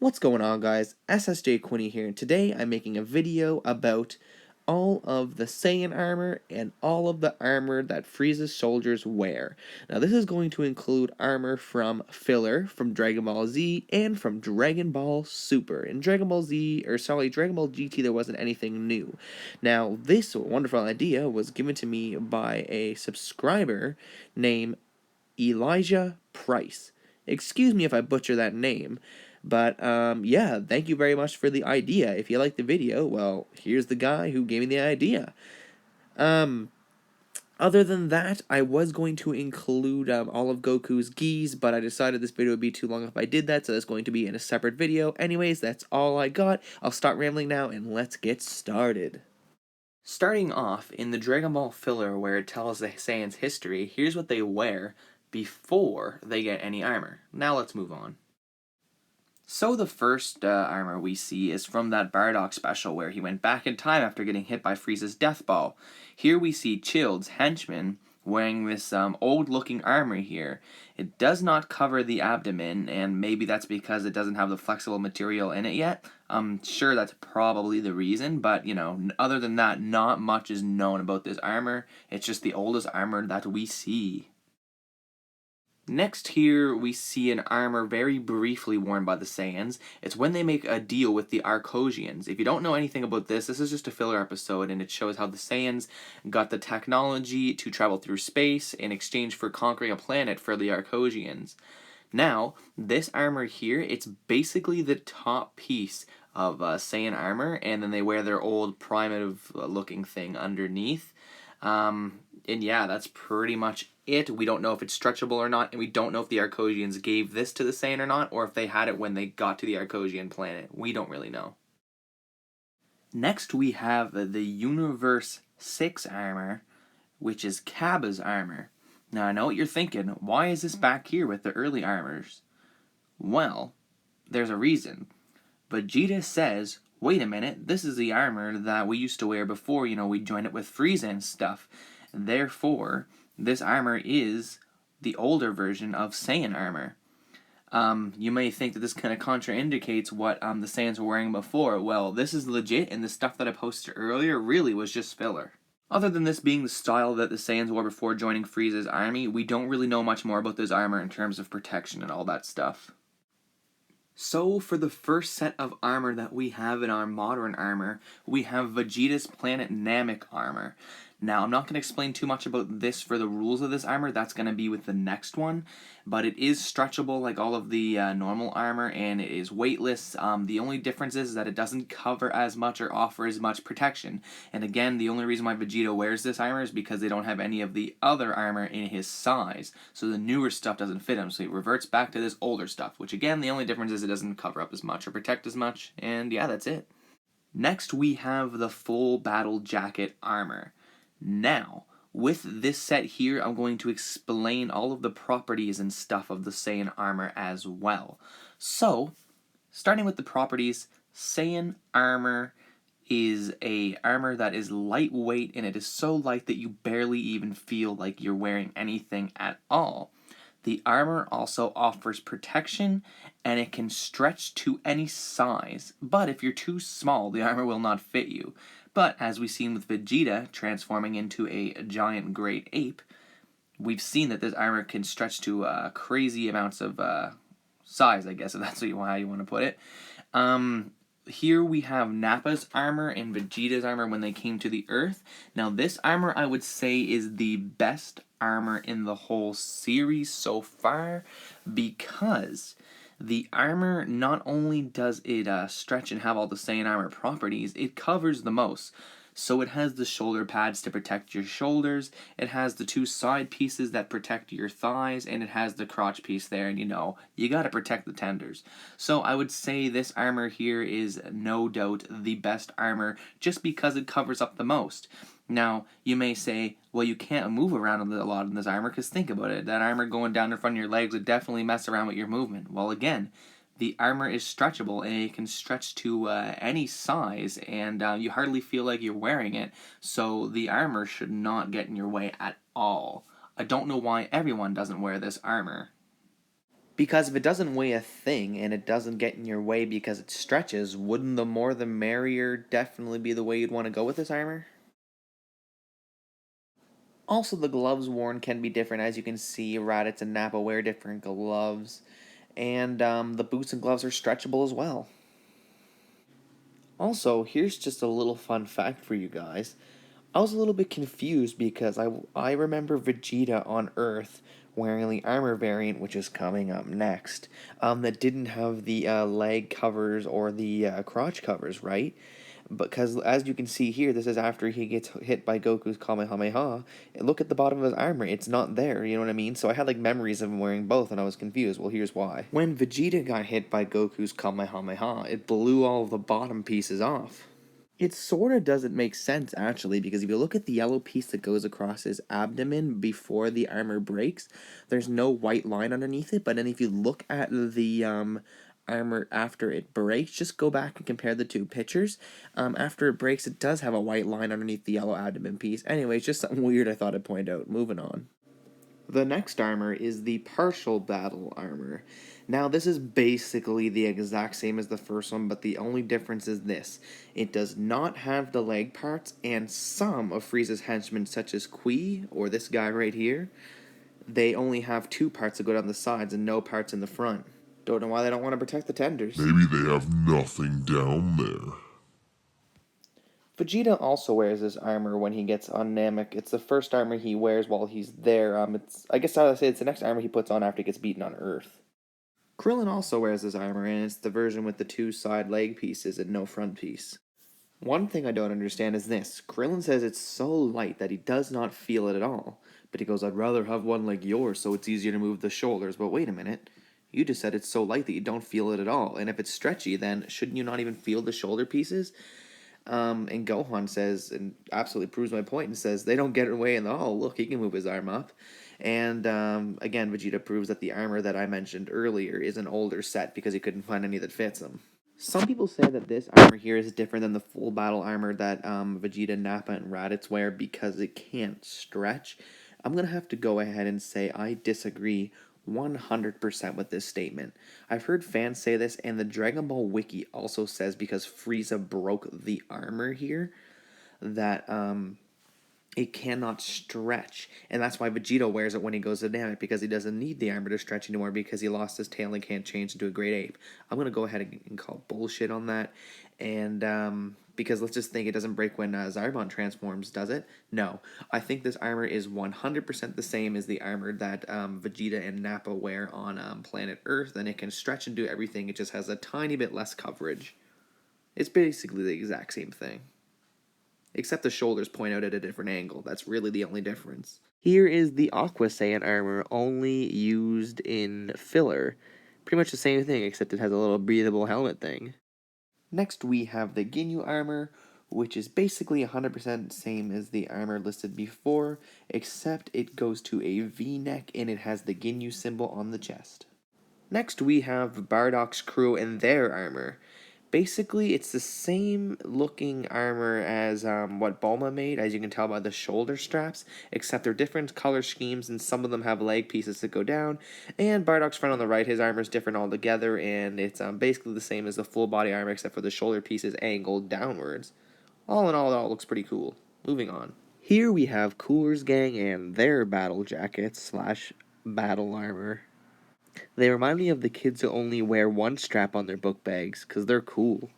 What's going on, guys? SSJ Quinny here, and today I'm making a video about all of the Saiyan armor and all of the armor that Frieza's soldiers wear. Now, this is going to include armor from filler, from Dragon Ball Z, and from Dragon Ball Super. In Dragon Ball Dragon Ball GT, there wasn't anything new. Now, this wonderful idea was given to me by a subscriber named Elijah Price. Excuse me if I butcher that name, but yeah, thank you very much for the idea. If you like the video, well, here's the guy who gave me the idea. Other than that, I was going to include all of Goku's gis, but I decided this video would be too long if I did that, so it's going to be in a separate video. Anyways, that's all I got. I'll start rambling now, and let's get started. Starting off, in the Dragon Ball filler where it tells the Saiyans' history, here's what they wear before they get any armor. Now let's move on. So the first armor we see is from that Bardock special where he went back in time after getting hit by Frieza's death ball. Here we see Child's henchman wearing this old-looking armor here. It does not cover the abdomen, and maybe that's because it doesn't have the flexible material in it yet. I'm sure that's probably the reason, but, you know, other than that, not much is known about this armor. It's just the oldest armor that we see. Next here, we see an armor very briefly worn by the Saiyans. It's when they make a deal with the Arcosians. If you don't know anything about this is just a filler episode, and it shows how the Saiyans got the technology to travel through space in exchange for conquering a planet for the Arcosians. Now, this armor here, it's basically the top piece of Saiyan armor, and then they wear their old primitive-looking thing underneath. And yeah, that's pretty much it. We don't know if it's stretchable or not, and we don't know if the Arcosians gave this to the Saiyan or not, or if they had it when they got to the Arcosian planet. We don't really know. Next, we have the Universe 6 armor, which is Cabba's armor. Now, I know what you're thinking. Why is this back here with the early armors? Well, there's a reason. Vegeta says, wait a minute, this is the armor that we used to wear before, you know, we joined it with Freiza and stuff. Therefore, this armor is the older version of Saiyan armor. You may think that this kind of contraindicates what the Saiyans were wearing before. Well, this is legit, and the stuff that I posted earlier really was just filler. Other than this being the style that the Saiyans wore before joining Frieza's army, we don't really know much more about this armor in terms of protection and all that stuff. So, for the first set of armor that we have in our modern armor, we have Vegeta's Planet Namek armor. Now, I'm not going to explain too much about this for the rules of this armor, that's going to be with the next one, but it is stretchable like all of the normal armor, and it is weightless. The only difference is that it doesn't cover as much or offer as much protection, and again, the only reason why Vegeta wears this armor is because they don't have any of the other armor in his size, so the newer stuff doesn't fit him, so he reverts back to this older stuff, which again, the only difference is it doesn't cover up as much or protect as much, and yeah, that's it. Next, we have the full battle jacket armor. Now, with this set here, I'm going to explain all of the properties and stuff of the Saiyan armor as well. So, starting with the properties, Saiyan armor is a armor that is lightweight, and it is so light that you barely even feel like you're wearing anything at all. The armor also offers protection, and it can stretch to any size, but if you're too small, the armor will not fit you. But, as we've seen with Vegeta transforming into a giant great ape, we've seen that this armor can stretch to crazy amounts of size, I guess, if that's how you want to put it. Here we have Nappa's armor and Vegeta's armor when they came to the Earth. Now, this armor, I would say, is the best armor in the whole series so far, because the armor, not only does it stretch and have all the Saiyan armor properties, it covers the most. So it has the shoulder pads to protect your shoulders, it has the two side pieces that protect your thighs, and it has the crotch piece there, and you know, you gotta protect the tenders. So I would say this armor here is no doubt the best armor, just because it covers up the most. Now, you may say, well, you can't move around a lot in this armor, because think about it, that armor going down in front of your legs would definitely mess around with your movement. Well, again, the armor is stretchable, and it can stretch to any size, and you hardly feel like you're wearing it, so the armor should not get in your way at all. I don't know why everyone doesn't wear this armor. Because if it doesn't weigh a thing and it doesn't get in your way because it stretches, wouldn't the more the merrier definitely be the way you'd want to go with this armor? Also, the gloves worn can be different. As you can see, Raditz and Nappa wear different gloves. And the boots and gloves are stretchable as well. Also, here's just a little fun fact for you guys. I was a little bit confused because I remember Vegeta on Earth wearing the armor variant, which is coming up next, that didn't have the leg covers or the crotch covers, right? Because as you can see here, this is after he gets hit by Goku's Kamehameha. And look at the bottom of his armor; it's not there. You know what I mean? So I had like memories of him wearing both, and I was confused. Well, here's why. When Vegeta got hit by Goku's Kamehameha, it blew all the bottom pieces off. It sort of doesn't make sense, actually, because if you look at the yellow piece that goes across his abdomen before the armor breaks, there's no white line underneath it. But then if you look at the armor after it breaks, just go back and compare the two pictures. After it breaks, it does have a white line underneath the yellow abdomen piece. Anyway, it's just something weird I thought I'd point out. Moving on. The next armor is the partial battle armor. Now, this is basically the exact same as the first one, but the only difference is this. It does not have the leg parts, and some of Frieza's henchmen, such as Kui, or this guy right here, they only have two parts that go down the sides and no parts in the front. Don't know why they don't want to protect the tenders. Maybe they have nothing down there. Vegeta also wears this armor when he gets on Namek. It's the first armor he wears while he's there. I guess I would say it's the next armor he puts on after he gets beaten on Earth. Krillin also wears this armor, and it's the version with the two side leg pieces and no front piece. One thing I don't understand is this. Krillin says it's so light that he does not feel it at all. But he goes, I'd rather have one like yours so it's easier to move the shoulders. But wait a minute. You just said it's so light that you don't feel it at all. And if it's stretchy, then shouldn't you not even feel the shoulder pieces? And Gohan says, and absolutely proves my point, and says they don't get away in the oh look, he can move his arm up. And again, Vegeta proves that the armor that I mentioned earlier is an older set because he couldn't find any that fits him. Some people say that this armor here is different than the full battle armor that Vegeta, Nappa, and Raditz wear because it can't stretch. I'm going to have to go ahead and say I disagree 100% with this statement. I've heard fans say this, and the Dragon Ball Wiki also says because Frieza broke the armor here, that it cannot stretch, and that's why Vegeta wears it when he goes to Namek, because he doesn't need the armor to stretch anymore because he lost his tail and can't change into a great ape. I'm going to go ahead and call bullshit on that, and because let's just think it doesn't break when Zarbon transforms, does it? No. I think this armor is 100% the same as the armor that Vegeta and Nappa wear on planet Earth, and it can stretch and do everything. It just has a tiny bit less coverage. It's basically the exact same thing. Except the shoulders point out at a different angle. That's really the only difference. Here is the Aqua Saiyan armor, only used in filler. Pretty much the same thing, except it has a little breathable helmet thing. Next we have the Ginyu armor, which is basically 100% same as the armor listed before, except it goes to a V-neck and it has the Ginyu symbol on the chest. Next we have Bardock's crew and their armor. Basically, it's the same looking armor as what Bulma made, as you can tell by the shoulder straps, except they're different color schemes, and some of them have leg pieces that go down. And Bardock's friend on the right, his armor is different altogether, and it's basically the same as the full body armor, except for the shoulder pieces angled downwards. All in all, it all looks pretty cool. Moving on. Here we have Cooler's Gang and their battle jackets slash battle armor. They remind me of the kids who only wear one strap on their book bags, because they're cool.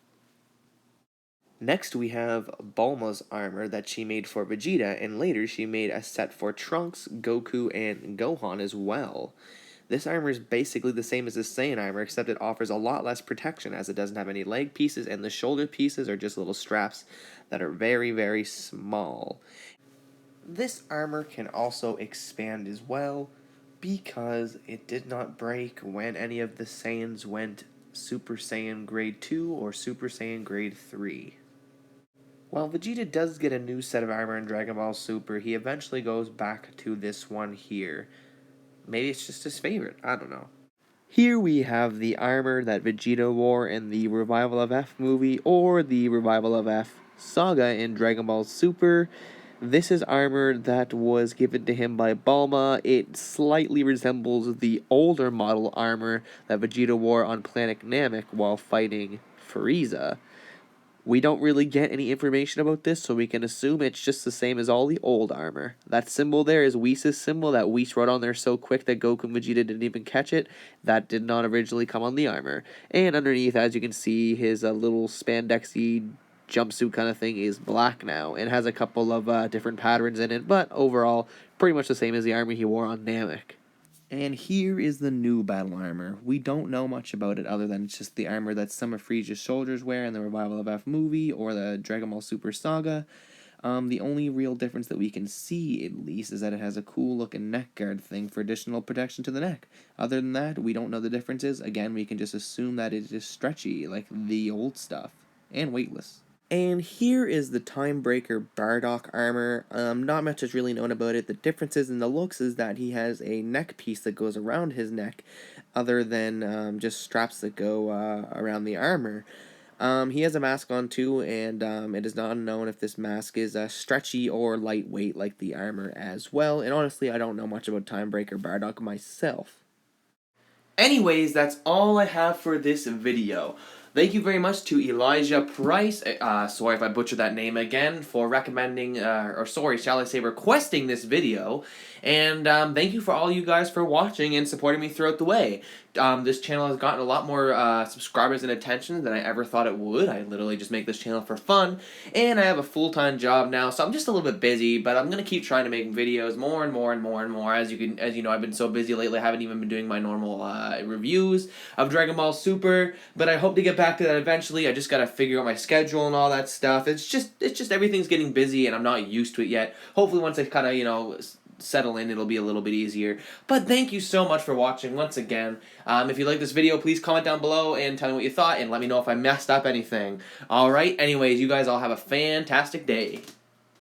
Next we have Bulma's armor that she made for Vegeta, and later she made a set for Trunks, Goku, and Gohan as well. This armor is basically the same as the Saiyan armor, except it offers a lot less protection as it doesn't have any leg pieces, and the shoulder pieces are just little straps that are very, very small. This armor can also expand as well, because it did not break when any of the Saiyans went Super Saiyan Grade 2 or Super Saiyan Grade 3. While Vegeta does get a new set of armor in Dragon Ball Super, he eventually goes back to this one here. Maybe it's just his favorite, I don't know. Here we have the armor that Vegeta wore in the Revival of F movie or the Revival of F saga in Dragon Ball Super. This is armor that was given to him by Bulma. It slightly resembles the older model armor that Vegeta wore on planet Namek while fighting Freiza. We don't really get any information about this, so we can assume it's just the same as all the old armor. That symbol there is Whis' symbol that Whis wrote on there so quick that Goku and Vegeta didn't even catch it. That did not originally come on the armor. And underneath, as you can see, his little spandexy jumpsuit kind of thing is black now and has a couple of different patterns in it, but overall, pretty much the same as the armor he wore on Namek. And here is the new battle armor. We don't know much about it other than it's just the armor that some of Frieza's soldiers wear in the Revival of F movie or the Dragon Ball Super Saga. The only real difference that we can see, at least, is that it has a cool looking neck guard thing for additional protection to the neck. Other than that, we don't know the differences. Again, we can just assume that it is stretchy, like the old stuff, and weightless. And here is the Timebreaker Bardock armor. Not much is really known about it. The differences in the looks is that he has a neck piece that goes around his neck, other than just straps that go around the armor. He has a mask on too, and it is not known if this mask is stretchy or lightweight like the armor as well. And honestly, I don't know much about Timebreaker Bardock myself. Anyways, that's all I have for this video. Thank you very much to Elijah Price, sorry if I butchered that name again, for recommending, shall I say, requesting this video. And thank you for all you guys for watching and supporting me throughout the way. This channel has gotten a lot more subscribers and attention than I ever thought it would. I literally just make this channel for fun, and I have a full-time job now, so I'm just a little bit busy, but I'm gonna keep trying to make videos more and more and more and more. As you know, I've been so busy lately, I haven't even been doing my normal reviews of Dragon Ball Super, but I hope to get back to that eventually. I just gotta figure out my schedule and all that stuff. It's just everything's getting busy, and I'm not used to it yet. Hopefully, once I kind of settle in, it'll be a little bit easier. But thank you so much for watching once again. If you like this video, please comment down below and tell me what you thought, and let me know if I messed up anything. Alright, anyways, you guys all have a fantastic day.